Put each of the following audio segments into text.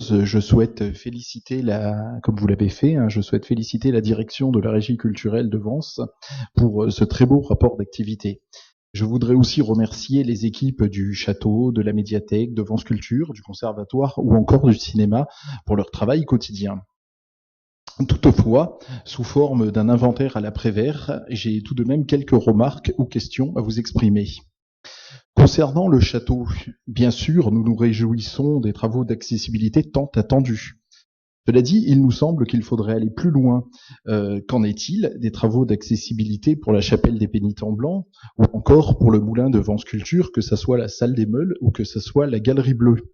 chose, je souhaite féliciter comme vous l'avez fait, hein, je souhaite féliciter la direction de la Régie culturelle de Vence pour ce très beau rapport d'activité. Je voudrais aussi remercier les équipes du château, de la médiathèque, de Vence Culture, du conservatoire ou encore du cinéma pour leur travail quotidien. Toutefois, sous forme d'un inventaire à l'après-vert, j'ai tout de même quelques remarques ou questions à vous exprimer. Concernant le château, bien sûr, nous nous réjouissons des travaux d'accessibilité tant attendus. Cela dit, il nous semble qu'il faudrait aller plus loin. Qu'en est-il des travaux d'accessibilité pour la chapelle des Pénitents Blancs ou encore pour le moulin de Vence Culture, que ce soit la salle des Meules ou que ce soit la galerie bleue?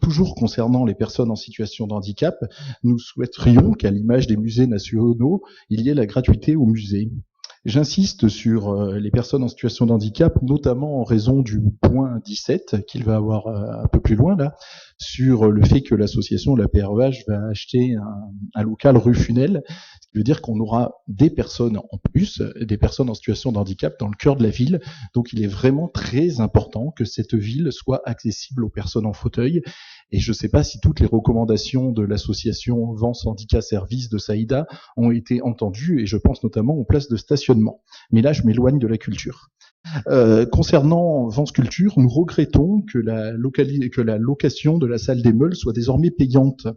Toujours concernant les personnes en situation de handicap, nous souhaiterions qu'à l'image des musées nationaux, il y ait la gratuité au musée. J'insiste sur les personnes en situation de handicap, notamment en raison du point 17 qu'il va avoir un peu plus loin là, sur le fait que l'association La PREH va acheter un local rue Funel, ce qui veut dire qu'on aura des personnes en plus, des personnes en situation de handicap dans le cœur de la ville. Donc il est vraiment très important que cette ville soit accessible aux personnes en fauteuil. Et je ne sais pas si toutes les recommandations de l'association Vence Handicap Service de Saïda ont été entendues, et je pense notamment aux places de stationnement. Mais là, je m'éloigne de la culture. Concernant Vence Culture, nous regrettons que la location de la salle des Meules soit désormais payante.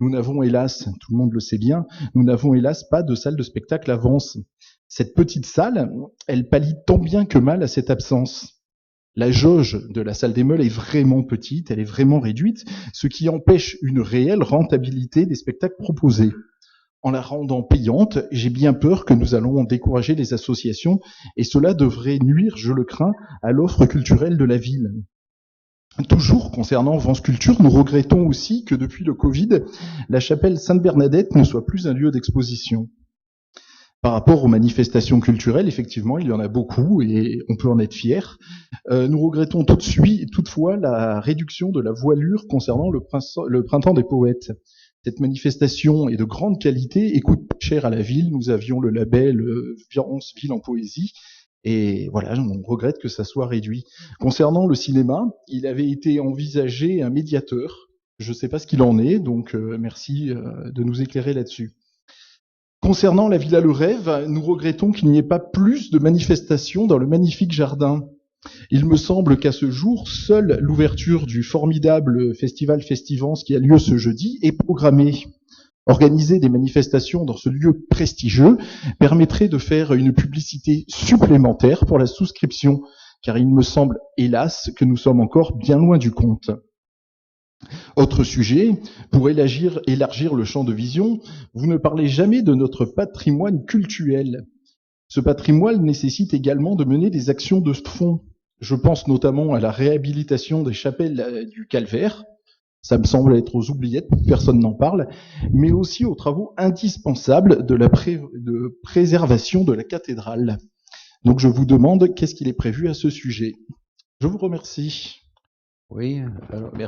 Nous n'avons hélas, tout le monde le sait bien, nous n'avons hélas pas de salle de spectacle à Vence. Cette petite salle, elle pallie tant bien que mal à cette absence. La jauge de la salle des Meules est vraiment petite, elle est vraiment réduite, ce qui empêche une réelle rentabilité des spectacles proposés. En la rendant payante, j'ai bien peur que nous allons décourager les associations et cela devrait nuire, je le crains, à l'offre culturelle de la ville. Toujours concernant Vence Culture, nous regrettons aussi que depuis le Covid, la chapelle Sainte-Bernadette ne soit plus un lieu d'exposition. Par rapport aux manifestations culturelles, effectivement, il y en a beaucoup et on peut en être fier. Nous regrettons toutefois la réduction de la voilure concernant le printemps des poètes. Cette manifestation est de grande qualité et coûte cher à la ville. Nous avions le label Vence Ville en poésie. Et voilà, on regrette que ça soit réduit. Concernant le cinéma, il avait été envisagé un médiateur. Je ne sais pas ce qu'il en est, donc merci de nous éclairer là-dessus. Concernant la Villa Le Rêve, nous regrettons qu'il n'y ait pas plus de manifestations dans le magnifique jardin. Il me semble qu'à ce jour, seule l'ouverture du formidable festival Festivance qui a lieu ce jeudi est programmée. Organiser des manifestations dans ce lieu prestigieux permettrait de faire une publicité supplémentaire pour la souscription, car il me semble, hélas, que nous sommes encore bien loin du compte. Autre sujet, pour élargir le champ de vision, vous ne parlez jamais de notre patrimoine cultuel. Ce patrimoine nécessite également de mener des actions de fond. Je pense notamment à la réhabilitation des chapelles du Calvaire. Ça me semble être aux oubliettes, personne n'en parle, mais aussi aux travaux indispensables de préservation de la cathédrale. Donc je vous demande qu'est-ce qu'il est prévu à ce sujet. Je vous remercie. Oui, alors merci.